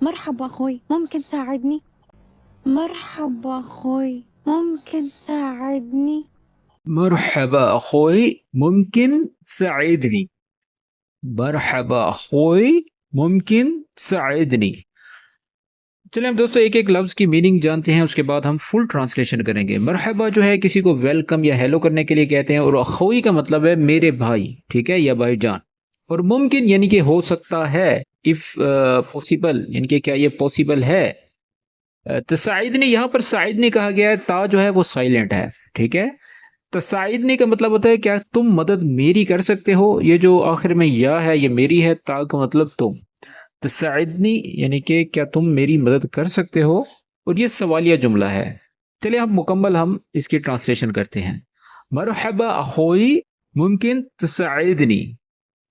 مرحبا أخوي، ممكن تساعدني؟ مرحبا أخوي، ممكن تساعدني؟ مرحبا أخوي ممكن تساعدني مرحبا أخوي ممكن تساعدني چلیں ہم دوستو ایک ایک لفظ کی میننگ جانتے ہیں، اس کے بعد ہم فل ٹرانسلیشن کریں گے۔ مرحبا جو ہے کسی کو ویلکم یا ہیلو کرنے کے لیے کہتے ہیں، اور اخوئی کا مطلب ہے میرے بھائی، ٹھیک ہے، یا بھائی جان۔ اور ممکن یعنی کہ ہو سکتا ہے، اف پاسبل یعنی کہ کیا یہ پاسبل ہے۔ تساعدنی، یہاں پر ساعدنی کہا گیا ہے، تا جو ہے وہ سائلنٹ ہے، ٹھیک ہے۔ تساعدنی کا مطلب ہوتا ہے کیا تم مدد میری کر سکتے ہو، یہ جو آخر میں یا ہے یہ میری ہے، تا کا مطلب تم۔ تساعدنی یعنی کہ کیا تم میری مدد کر سکتے ہو، اور یہ سوالیہ جملہ ہے۔ چلے اب مکمل ہم اس کی ٹرانسلیشن کرتے ہیں۔ مرحبا اخوئی ممکن تساعدنی،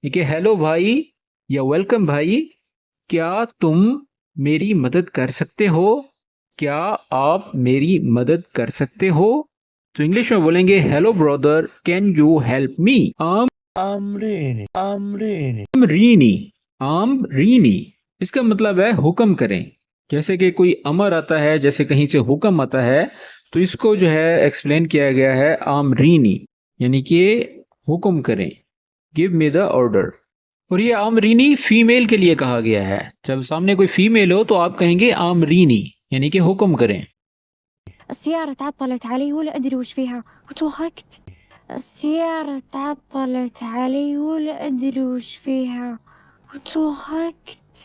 یہ کہ ہیلو بھائی یا ویلکم بھائی، کیا تم میری مدد کر سکتے ہو، کیا آپ میری مدد کر سکتے ہو۔ تو انگلش میں بولیں گے hello brother can you help me. آمرینی اس کا مطلب ہے حکم کریں، جیسے کہ کوئی امر آتا ہے، جیسے کہیں سے حکم آتا ہے تو اس کو جو ہے ایکسپلین کیا گیا ہے آمرینی، یعنی کہ حکم کریں، گیو می دا آرڈر۔ اور یہ آمرینی فیمیل کے لیے کہا گیا ہے، جب سامنے کوئی فیمیل ہو تو آپ کہیں گے آمرینی، یعنی کہ حکم کریں۔ السيارة تعطلت علي ولا أدري وش فيها وتوهقت. السيارة تعطلت علي ولا أدري وش فيها وتوهقت.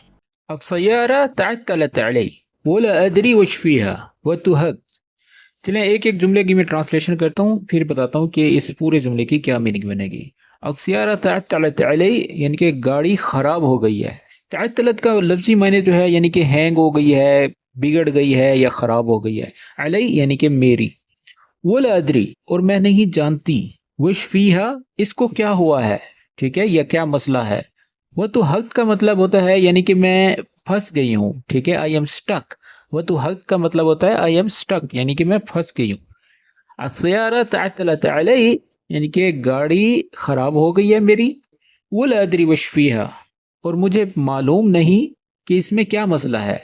السيارة تعطلت علي ولا أدري وش فيها وتوهقت۔ چلیں ایک ایک جملے کی میں ٹرانسلیشن کرتا ہوں، پھر بتاتا ہوں کہ اس پورے جملے کی کیا میننگ بنے گی۔ السيارة تعطلت علي یعنی کہ گاڑی خراب ہو گئی ہے۔ تعطلت کا لفظی معنی جو ہے یعنی کہ ہینگ ہو گئی ہے، بگڑ گئی ہے یا خراب ہو گئی ہے۔ علی یعنی کہ میری، ولا ادری اور میں نہیں جانتی، وش فیہا اس کو کیا ہوا ہے، ٹھیک ہے، یا کیا مسئلہ ہے۔ وہ تو حق کا مطلب ہوتا ہے یعنی کہ میں پھنس گئی ہوں، ٹھیک ہے، آئی ایم اسٹک۔ وہ تو حق کا مطلب ہوتا ہے آئی ایم اسٹک یعنی کہ میں پھنس گئی ہوں۔ السیارہ تعطلت علی یعنی کہ گاڑی خراب ہو گئی ہے میری، ولا ادری وش فیہا اور مجھے معلوم نہیں کہ اس میں کیا مسئلہ ہے،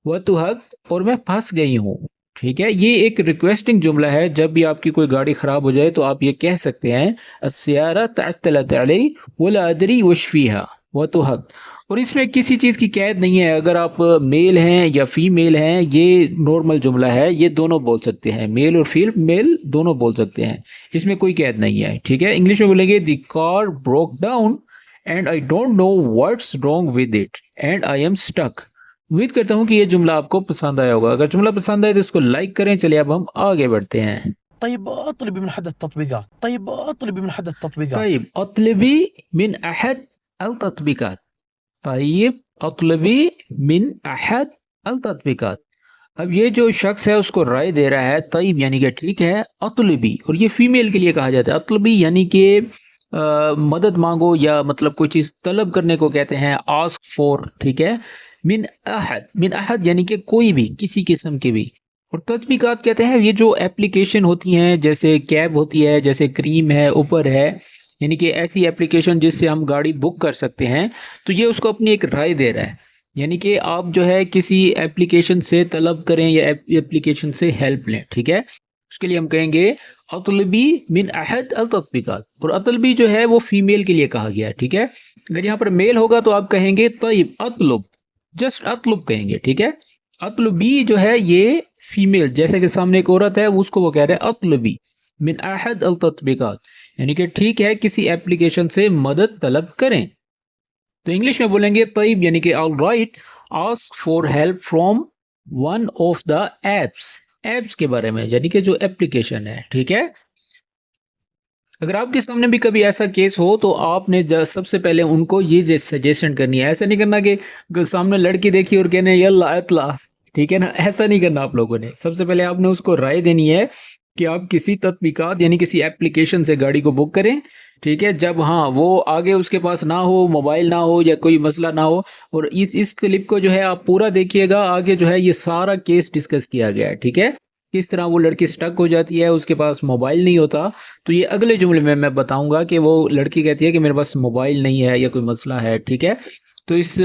وہ تو حق اور میں پھنس گئی ہوں، ٹھیک ہے۔ یہ ایک ریکویسٹنگ جملہ ہے، جب بھی آپ کی کوئی گاڑی خراب ہو جائے تو آپ یہ کہہ سکتے ہیں السیارہ تعطلت علی ولا ادری وش فیہا وہ تو حق۔ اور اس میں کسی چیز کی قید نہیں ہے، اگر آپ میل ہیں یا فیمیل ہیں، یہ نارمل جملہ ہے، یہ دونوں بول سکتے ہیں، میل اور فیمیل دونوں بول سکتے ہیں، اس میں کوئی قید نہیں ہے، ٹھیک ہے۔ انگلش میں بولیں گے the car broke down and I don't know what's wrong with it and I am stuck. امید کرتا ہوں کہ یہ جملہ آپ کو پسند آیا ہوگا، اگر جملہ پسند آئے تو اس کو لائک کریں۔ چلیے اب ہم آگے بڑھتے ہیں۔ طيب اطلبي من احد التطبيقات طيب اطلبي من احد التطبيقات طيب اطلبي من احد التطبيقات طيب اطلبي من احد التطبيقات۔ اب یہ جو شخص ہے اس کو رائے دے رہا ہے، طیب یعنی کہ ٹھیک ہے، اطلبی اور یہ فیمیل کے لیے کہا جاتا ہے۔ اطلبی یعنی کہ مدد مانگو یا مطلب کوئی چیز طلب کرنے کو کہتے ہیں، آسک فور، ٹھیک ہے۔ من احد یعنی کہ کوئی بھی، کسی قسم کے بھی، اور تطبیقات کہتے ہیں یہ جو ایپلیکیشن ہوتی ہیں، جیسے کیب ہوتی ہے، جیسے کریم ہے، اوپر ہے، یعنی کہ ایسی ایپلیکیشن جس سے ہم گاڑی بک کر سکتے ہیں، تو یہ اس کو اپنی ایک رائے دے رہا ہے، یعنی کہ آپ جو ہے کسی ایپلیکیشن سے طلب کریں یا ایپلیکیشن سے ہیلپ لیں، ٹھیک ہے؟ اس کے لیے ہم کہیں گے اطلبی من احد التطبیقات، اور اطلبی جو ہے وہ فیمیل کے لیے کہا گیا ہے، ٹھیک ہے؟ اگر یہاں پر میل ہوگا تو آپ کہیں گے طیب اطلب، جسٹ اطلب کہیں گے، ٹھیک ہے؟ اطلبی جو ہے یہ فیمیل، جیسے کہ سامنے ایک عورت ہے اس کو وہ کہہ رہے ہیں اطلبی من احد التطبیقات، یعنی کہ ٹھیک ہے کسی ایپلیکیشن سے مدد طلب کریں۔ تو انگلش میں بولیں گے طیب، یعنی کہ all right, ask for help from one of the apps کے بارے میں، یعنی کہ جو ایپلیکیشن ہے، ٹھیک ہے؟ اگر آپ کے سامنے بھی کبھی ایسا کیس ہو تو آپ نے سب سے پہلے ان کو یہ سجیشن کرنی ہے، ایسا نہیں کرنا کہ سامنے لڑکی دیکھی اور کہنے یلا اطلاع، ٹھیک ہے نا؟ ایسا نہیں کرنا آپ لوگوں نے، سب سے پہلے آپ نے اس کو رائے دینی ہے کہ آپ کسی تطبیقات یعنی کسی ایپلیکیشن سے گاڑی کو بک کریں، ٹھیک ہے؟ جب ہاں وہ آگے اس کے پاس نہ ہو، موبائل نہ ہو یا کوئی مسئلہ نہ ہو، اور اس کلپ کو جو ہے آپ پورا دیکھیے گا، آگے جو ہے یہ سارا کیس ڈسکس کیا گیا ہے، ٹھیک ہے؟ کس طرح وہ لڑکی سٹک ہو جاتی ہے، اس کے پاس موبائل نہیں ہوتا، تو یہ اگلے جملے میں بتاؤں گا کہ وہ لڑکی کہتی ہے کہ میرے پاس موبائل نہیں ہے یا کوئی مسئلہ ہے، ٹھیک ہے؟ تو اس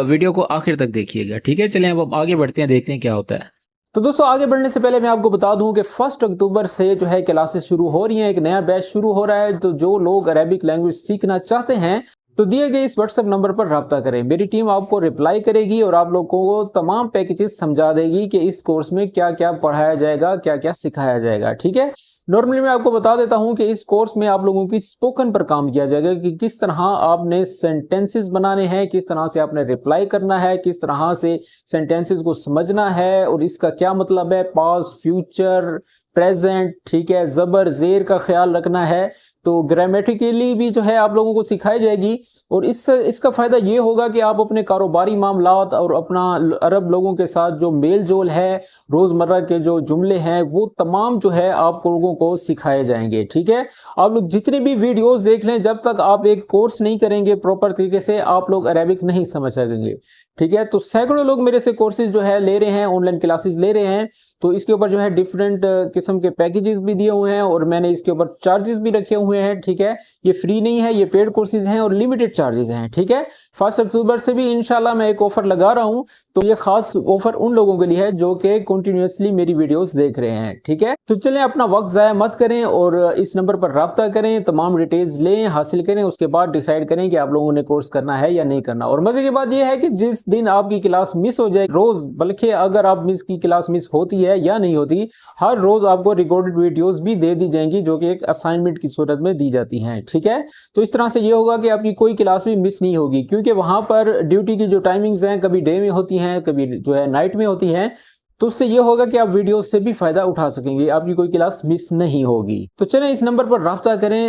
ویڈیو کو آخر تک دیکھیے گا، ٹھیک ہے؟ چلیں اب آگے بڑھتے ہیں، دیکھتے ہیں کیا ہوتا ہے۔ تو دوستوں آگے بڑھنے سے پہلے میں آپ کو بتا دوں کہ 1 اکتوبر سے جو ہے کلاسز شروع ہو رہی ہیں، ایک نیا بیچ شروع ہو رہا ہے، تو جو لوگ عربک لینگویج سیکھنا چاہتے ہیں تو دیے گئے اس واٹس ایپ نمبر پر رابطہ کریں، میری ٹیم آپ کو رپلائی کرے گی اور آپ لوگوں کو تمام پیکیجز سمجھا دے گی کہ اس کورس میں کیا کیا پڑھایا جائے گا، کیا کیا سکھایا جائے گا، ٹھیک ہے؟ نارملی میں آپ کو بتا دیتا ہوں کہ اس کورس میں آپ لوگوں کی اسپوکن پر کام کیا جائے گا کہ کس طرح آپ نے سینٹینسز بنانے ہیں، کس طرح سے آپ نے رپلائی کرنا ہے، کس طرح سے سینٹینسز کو سمجھنا ہے اور اس کا کیا مطلب ہے، پاسٹ، فیوچر، پریزنٹ، ٹھیک ہے؟ زبر زیر کا خیال رکھنا ہے، تو گرامیٹیکلی بھی جو ہے آپ لوگوں کو سکھائی جائے گی، اور اس کا فائدہ یہ ہوگا کہ آپ اپنے کاروباری معاملات اور اپنا عرب لوگوں کے ساتھ جو میل جول ہے، روزمرہ کے جو جملے ہیں، وہ تمام جو ہے آپ لوگوں کو سکھائے جائیں گے، ٹھیک ہے؟ آپ لوگ جتنی بھی ویڈیوز دیکھ لیں، جب تک آپ ایک کورس نہیں کریں گے پراپر طریقے سے آپ لوگ عربک نہیں سمجھ سکیں گے، ٹھیک ہے؟ تو سینکڑوں لوگ میرے سے کورسز جو ہے لے رہے ہیں، آن لائن کلاسز لے رہے ہیں، تو اس کے اوپر جو ہے ڈیفرنٹ قسم کے پیکیجز بھی دیے ہوئے ہیں اور میں نے اس کے اوپر چارجز بھی رکھے ہوئے ہیں، ٹھیک ہے؟ یہ فری نہیں ہے، یہ پیڈ کورسز ہیں اور لمیٹڈ چارجز ہیں، ٹھیک ہے؟ 1 اکتوبر سے بھی انشاءاللہ میں ایک آفر لگا رہا ہوں، تو یہ خاص آفر ان لوگوں کے لیے ہے جو کہ کنٹینیوسلی میری ویڈیوز دیکھ رہے ہیں، ٹھیک ہے؟ تو چلیں اپنا وقت ضائع مت کریں اور اس نمبر پر رابطہ کریں، تمام ڈیٹیلز لیں، حاصل کریں، اس کے بعد ڈیسائیڈ کریں کہ آپ لوگوں نے کورس کرنا ہے یا نہیں کرنا۔ اور مزے کی بات یہ ہے کہ جس دن آپ کی کلاس مس ہو جائے، روز بلکہ اگر آپ کی کلاس مس ہوتی ہے یا نہیں ہوتی، ہر روز آپ کو ریکارڈڈ ویڈیوز بھی دے دی جائیں گی جو کہ ایک اسائنمنٹ کی صورت میں دی جاتی ہیں، ٹھیک ہے؟ تو اس طرح سے یہ ہوگا کہ آپ کی کوئی کلاس بھی مس نہیں ہوگی، کیونکہ وہاں پر ڈیوٹی کی جو ٹائمنگز ہیں کبھی ڈے میں ہوتی ہیں، کبھی جو ہے نائٹ میں ہوتی ہیں، تو اس سے یہ ہوگا کہ آپ ویڈیوز سے بھی فائدہ اٹھا سکیں گے، آپ کی کوئی کلاس مس نہیں ہوگی۔ تو چلیں اس نمبر پر رابطہ کریں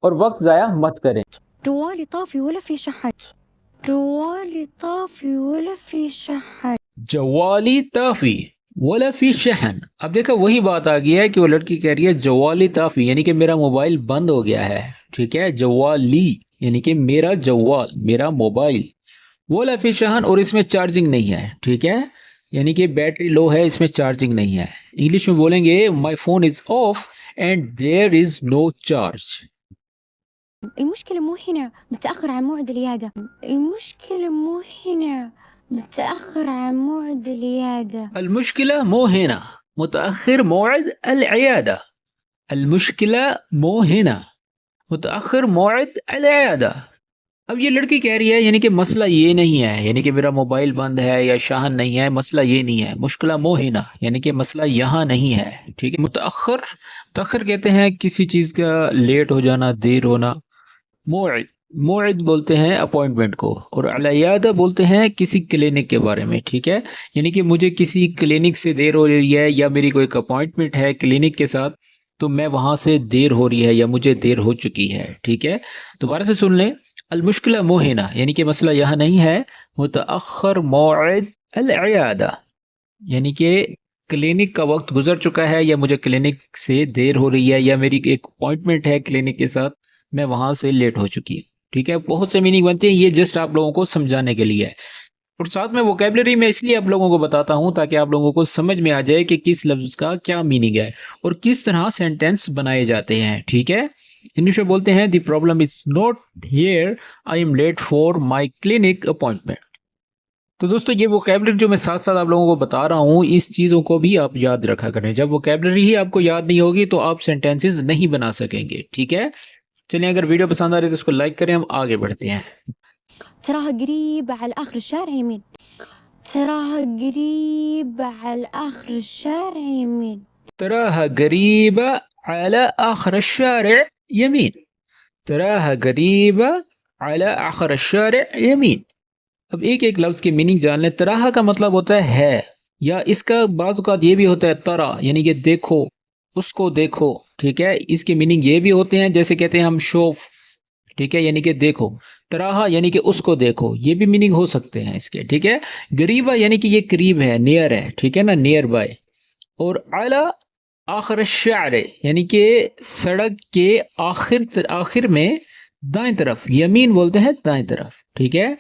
اور وقت ضائع مت کریں۔ جوالي طافي ولا في شحن. جوالي طافي ولا في شحن. جوالی طافی ولا فی شحن، اب دیکھا وہی بات آ گئی ہے کہ وہ لڑکی کہہ رہی ہے جوالی طافی، یعنی کہ میرا موبائل بند ہو گیا ہے، ٹھیک ہے؟ جوالی یعنی کہ میرا جوال، میرا موبائل، ولا فی شحن، اور اس میں چارجنگ نہیں ہے، ٹھیک ہے؟ یعنی کہ بیٹری لو ہے، اس میں چارجنگ نہیں ہے۔ انگلش میں بولیں گے my phone is off and there is no charge. المشكلة مو هنا، متأخر عن موعد العيادة. المشكلة مو هنا، متأخر عن موعد العيادة. المشکلہ مو ہنا، متأخر موعد العیادہ۔ المشکلہ مو ہنا، متأخر موعد العیادہ۔ اب یہ لڑکی کہہ رہی ہے یعنی کہ مسئلہ یہ نہیں ہے، یعنی کہ میرا موبائل بند ہے یا شاہن نہیں ہے، مسئلہ یہ نہیں ہے۔ مشکلہ مو ہنا یعنی کہ مسئلہ یہاں نہیں ہے، ٹھیک ہے؟ متأخر کہتے ہیں کسی چیز کا لیٹ ہو جانا، دیر ہونا۔ موعد بولتے ہیں اپوائنٹمنٹ کو، اور العیادہ بولتے ہیں کسی کلینک کے بارے میں، ٹھیک ہے؟ یعنی کہ مجھے کسی کلینک سے دیر ہو رہی ہے یا میری کوئی اپوائنٹمنٹ ہے کلینک کے ساتھ، تو میں وہاں سے دیر ہو رہی ہے یا مجھے دیر ہو چکی ہے، ٹھیک ہے؟ دوبارہ سے سن لیں، المشکلہ مو ہنا یعنی کہ مسئلہ یہاں نہیں ہے، متأخر موعد العیادہ یعنی کہ کلینک کا وقت گزر چکا ہے یا مجھے کلینک سے دیر ہو رہی ہے یا میری ایک اپوائنٹمنٹ ہے کلینک کے ساتھ، میں وہاں سے لیٹ ہو چکی ہوں، ٹھیک ہے؟ بہت سے میننگ بنتے ہیں، یہ جسٹ آپ لوگوں کو سمجھانے کے لیے ہے۔ اور ساتھ میں ووکیبلری میں اس لیے آپ لوگوں کو بتاتا ہوں تاکہ آپ لوگوں کو سمجھ میں آ جائے کہ کس لفظ کا کیا میننگ ہے اور کس طرح سینٹینس بنائے جاتے ہیں. ٹھیک ہے. انگلش میں بولتے ہیں the problem is not here I am late for my clinic appointment. تو دوستو یہ ووکیبلری جو میں ساتھ ساتھ آپ لوگوں کو بتا رہا ہوں اس چیزوں کو بھی آپ یاد رکھا کریں. جب ووکیبلری ہی آپ کو یاد نہیں ہوگی تو آپ سینٹینسز نہیں بنا سکیں گے. ٹھیک ہے. چلیے اگر ویڈیو پسند آ رہی ہے تو اس کو لائک کریں. ہم آگے بڑھتے ہیں. تراها قريبة على آخر الشارع يمين. تراها قريبة على آخر الشارع يمين. تراها قريبة على آخر الشارع يمين. تراها قريبة على آخر الشارع يمين. اب ایک ایک لفظ کی میننگ جان لیں. تراہا کا مطلب ہوتا ہے یا اس کا بعض اوقات یہ بھی ہوتا ہے ترا یعنی کہ دیکھو اس کو دیکھو. ٹھیک ہے. اس کے میننگ یہ بھی ہوتے ہیں جیسے کہتے ہیں ہم شوف. ٹھیک ہے. یعنی کہ دیکھو. تراہا یعنی کہ اس کو دیکھو. یہ بھی میننگ ہو سکتے ہیں اس کے. ٹھیک ہے. غریبہ یعنی کہ یہ قریب ہے نیئر ہے. ٹھیک ہے نا نیئر بائی. اور اعلیٰ آخر الشعر یعنی کہ سڑک کے آخر میں دائیں طرف. یمین بولتے ہیں دائیں طرف. ٹھیک ہے.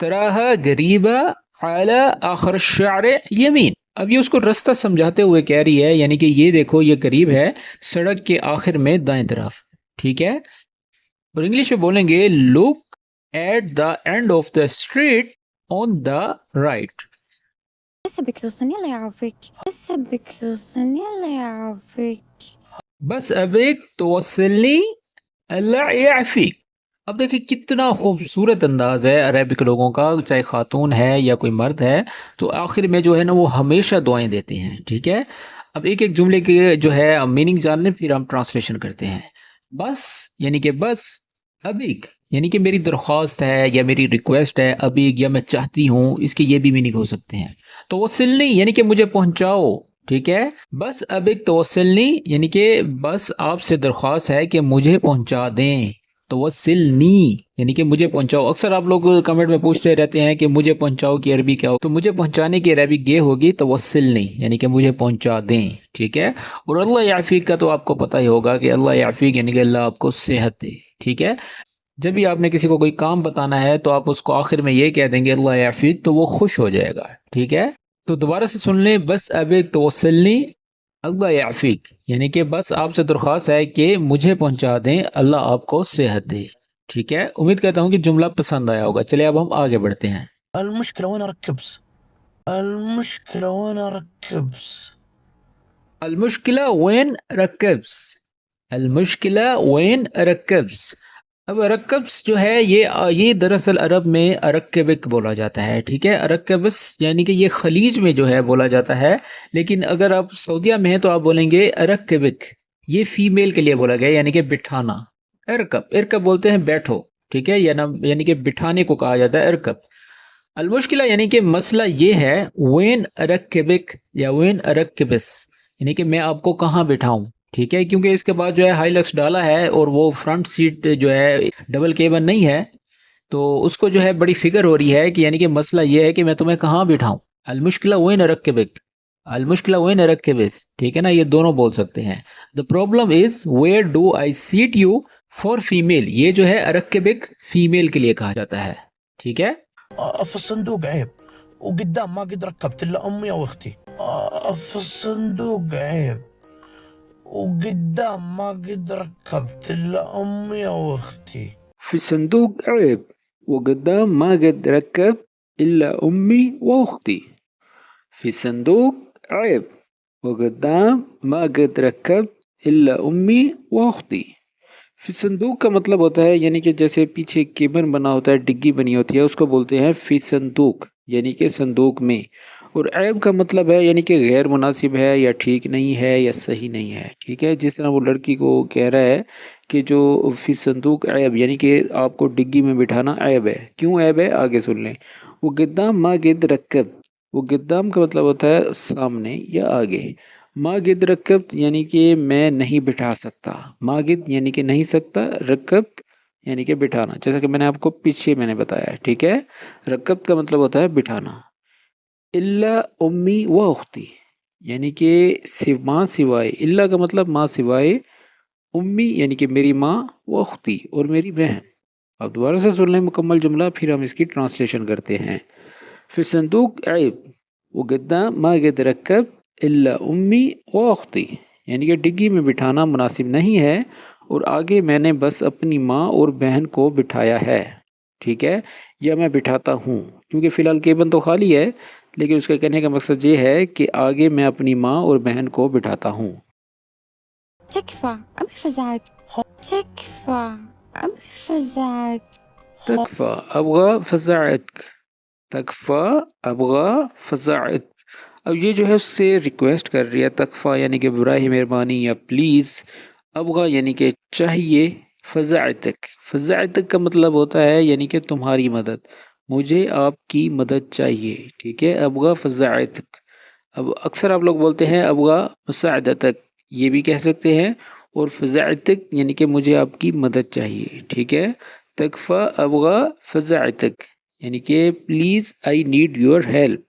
تراہا غریبہ اعلی آخر الشعر یمین. اب یہ اس کو رستہ سمجھاتے ہوئے کہہ رہی ہے یعنی کہ یہ دیکھو یہ قریب ہے سڑک کے آخر میں دائیں طرف. ٹھیک ہے. اور انگلش میں بولیں گے look at the end of the street on the right. لسه بدك توصلني الله يعافيك. لسه بدك توصلني الله يعافيك. بس اب ایک توصلنی اللہ یعفیک. اب دیکھیں کتنا خوبصورت انداز ہے عربک لوگوں کا. چاہے خاتون ہے یا کوئی مرد ہے تو آخر میں جو ہے نا وہ ہمیشہ دعائیں دیتے ہیں. ٹھیک ہے. اب ایک ایک جملے کے جو ہے میننگ جان لیں پھر ہم ٹرانسلیشن کرتے ہیں. بس یعنی کہ بس. ابیک یعنی کہ میری درخواست ہے یا میری ریکویسٹ ہے. ابیک یا میں چاہتی ہوں اس کے یہ بھی میننگ ہو سکتے ہیں. توصلنی یعنی کہ مجھے پہنچاؤ. ٹھیک ہے. بس ابیک توصلنی یعنی کہ بس آپ سے درخواست ہے کہ مجھے پہنچا دیں. توصلنی یعنی کہ مجھے پہنچاؤ. اکثر آپ لوگ کمنٹ میں پوچھتے رہتے ہیں کہ مجھے پہنچاؤ کی عربی کیا ہو. تو مجھے پہنچانے کی عربی یہ ہوگی توصلنی یعنی کہ مجھے پہنچا دیں. ٹھیک ہے. اور اللہ یعفیک کا تو آپ کو پتہ ہی ہوگا کہ اللہ یعفیک یعنی کہ اللہ آپ کو صحت دے. ٹھیک ہے. جب بھی آپ نے کسی کو کوئی کام بتانا ہے تو آپ اس کو آخر میں یہ کہہ دیں گے اللہ یعفیک تو وہ خوش ہو جائے گا. ٹھیک ہے. تو دوبارہ سے سن لیں. بس اب ایک توصلنی اللہ یعفیک یعنی کہ بس آپ سے درخواست ہے کہ مجھے پہنچا دیں اللہ آپ کو صحت دے. ٹھیک ہے. امید کرتا ہوں کہ جملہ پسند آیا ہوگا. چلے اب ہم آگے بڑھتے ہیں. المشكلة وين أركبس. المشكلة وين أركبس. المشکلہ وین رکبس. المشکلہ وین رکبس. اب رکبس جو ہے یہ دراصل عرب میں ارکبک بولا جاتا ہے. ٹھیک ہے. ارکبس یعنی کہ یہ خلیج میں جو ہے بولا جاتا ہے لیکن اگر آپ سعودیہ میں ہیں تو آپ بولیں گے ارکبک. یہ فیمیل کے لیے بولا گیا یعنی کہ بٹھانا. ارکب بولتے ہیں بیٹھو. ٹھیک ہے. یعنی کہ بٹھانے کو کہا جاتا ہے ارکب. المشکلہ یعنی کہ مسئلہ یہ ہے وین ارکبک یا وین ارکبس یعنی کہ میں آپ کو کہاں بٹھاؤں. ٹھیک ہے. کیونکہ اس کے بعد جو ہے ہائلکس ڈالا ہے اور وہ فرنٹ سیٹ جو ہے ڈبل کیبن نہیں ہے تو اس کو جو ہے بڑی فکر ہو رہی ہے کہ یعنی کہ مسئلہ یہ ہے کہ میں تمہیں کہاں بٹھاؤں. المشکلہ وین ارکبک المشکلہ وین ارکبس. ٹھیک ہے نا. یہ دونوں بول سکتے ہیں. The problem is where do I set you for female. یہ جو ہے ارکبک فیمیل کے لیے کہا جاتا ہے. ٹھیک ہے. في الصندوق عيب وقدام ما قد ركبت إلا أمي أو أختي. في الصندوق عيب وقدام ما قد ركبت إلا أمي أو أختي. في الصندوق عيب وقدام ما قد ركب إلا أمي وأختي. في الصندوق عيب وقدام ما قد ركب إلا أمي وأختي. فی صندوق کا مطلب ہوتا ہے یعنی کہ جیسے پیچھے کیبن بنا ہوتا ہے ڈگی بنی ہوتی ہے اس کو بولتے ہیں فی صندوق یعنی کہ صندوق میں. اور عیب کا مطلب ہے یعنی کہ غیر مناسب ہے یا ٹھیک نہیں ہے یا صحیح نہیں ہے. ٹھیک ہے. جس طرح وہ لڑکی کو کہہ رہا ہے کہ جو فی صندوق عیب یعنی کہ آپ کو ڈگی میں بٹھانا عیب ہے. کیوں عیب ہے آگے سن لیں. وہ گدام ما گد رکب. وہ گدام کا مطلب ہوتا ہے سامنے یا آگے. ما گد رکب یعنی کہ میں نہیں بٹھا سکتا. ما گد یعنی کہ نہیں سکتا. رکب یعنی کہ بٹھانا جیسا کہ میں نے آپ کو پیچھے میں نے بتایا ہے. ٹھیک ہے. رکب کا مطلب ہوتا ہے بٹھانا. اللہ امی و اختی یعنی کہ ماں سوائے. اللہ کا مطلب ماں سوائے. امی یعنی کہ میری ماں و اختی اور میری بہن. اب دوبارہ سے سن لیں مکمل جملہ پھر ہم اس کی ٹرانسلیشن کرتے ہیں. في الصندوق عيب وقدام ما قد ركبت إلا أمي وأختي، یعنی کہ ڈگی میں بٹھانا مناسب نہیں ہے اور آگے میں نے بس اپنی ماں اور بہن کو بٹھایا ہے، ٹھیک ہے، یا میں بٹھاتا ہوں، کیونکہ فی الحال کیبن تو خالی ہے، لیکن اس کا کہنے کا مقصد یہ ہے کہ آگے میں اپنی ماں اور بہن کو بٹھاتا ہوں۔ تكفى أبي فزعت. تكفى أبي فزعت. تکفیٰ ابغى فزعتك، تکفیٰ ابغى فزعتك۔ اب یہ جو ہے اس سے ریکویسٹ کر رہی ہے، تکفیٰ یعنی کہ براہ مہربانی یا پلیز، ابغى یعنی کہ چاہیے، فزعتك، فزعتك کا مطلب ہوتا ہے یعنی کہ تمہاری مدد، مجھے آپ کی مدد چاہیے، ٹھیک ہے، ابغى فزعتك۔ اب اکثر آپ لوگ بولتے ہیں ابغى مساعدتك، یہ بھی کہہ سکتے ہیں، اور فزعتك یعنی کہ مجھے آپ کی مدد چاہیے، ٹھیک ہے، تکفیٰ ابغى فزعتك یعنی کہ please I need your help.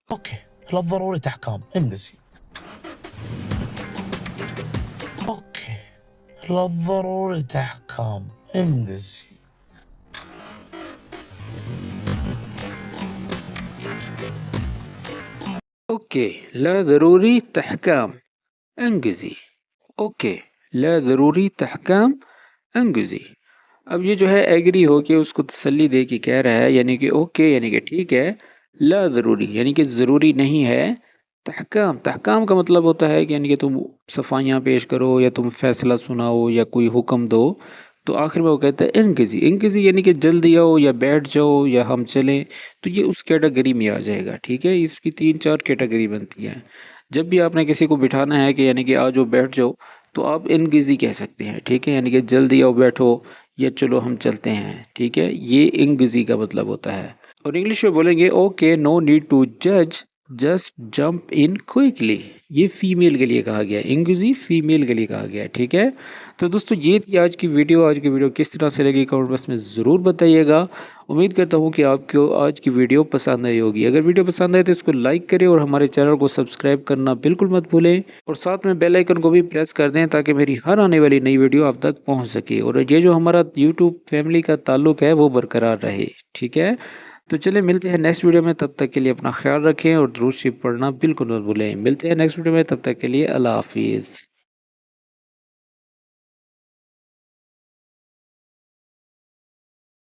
Okay لا ضروري احكام انجزي. اوكي لا ضروري احكام انجزي. اوکے لا ضروری تحکام انگزی، اوکے لا ضروری تحکام انگزی۔ اب یہ جو ہے ایگری ہو کے اس کو تسلی دے کے کہہ رہا ہے، یعنی کہ اوکے یعنی کہ ٹھیک ہے، لا ضروری یعنی کہ ضروری نہیں ہے، تحکام، تحکام کا مطلب ہوتا ہے کہ یعنی کہ تم صفائیاں پیش کرو یا تم فیصلہ سناؤ یا کوئی حکم دو، تو آخر میں وہ کہتا ہے انگزی، انگزی یعنی کہ جلدی آؤ یا بیٹھ جاؤ یا ہم چلیں، تو یہ اس کیٹیگری میں آ جائے گا، ٹھیک ہے، اس کی 3-4 کیٹیگری بنتی ہیں۔ جب بھی آپ نے کسی کو بٹھانا ہے کہ یعنی کہ آ جاؤ بیٹھ جاؤ، تو آپ انگزی کہہ سکتے ہیں، ٹھیک ہے، یعنی کہ جلدی آؤ بیٹھو یا چلو ہم چلتے ہیں، ٹھیک ہے، یہ انگزی کا مطلب ہوتا ہے۔ اور انگلش میں بولیں گے اوکے نو نیڈ ٹو جج جسٹ جمپ ان کوئکلی، یہ فیمیل کے لیے کہا گیا ہے، انگزی فیمیل کے لیے کہا گیا ہے، ٹھیک ہے۔ تو دوستو یہ تھی آج کی ویڈیو، آج کی ویڈیو کس طرح سے لگی کمنٹ باکس میں ضرور بتائیے گا۔ امید کرتا ہوں کہ آپ کو آج کی ویڈیو پسند آئی ہوگی، اگر ویڈیو پسند آئے تو اس کو لائک کریں اور ہمارے چینل کو سبسکرائب کرنا بالکل مت بھولیں، اور ساتھ میں بیل آئیکن کو بھی پریس کر دیں تاکہ میری ہر آنے والی نئی ویڈیو آپ تک پہنچ سکے، اور یہ جو ہمارا یوٹیوب فیملی کا تعلق ہے وہ برقرار رہے، ٹھیک ہے۔ تو چلیں ملتے ہیں نیکسٹ ویڈیو میں، تب تک کے لیے اپنا خیال رکھیں اور درود شریف پڑھنا بالکل مت بھولیں۔ ملتے ہیں نیکسٹ ویڈیو میں، تب تک کے لیے اللہ حافظ۔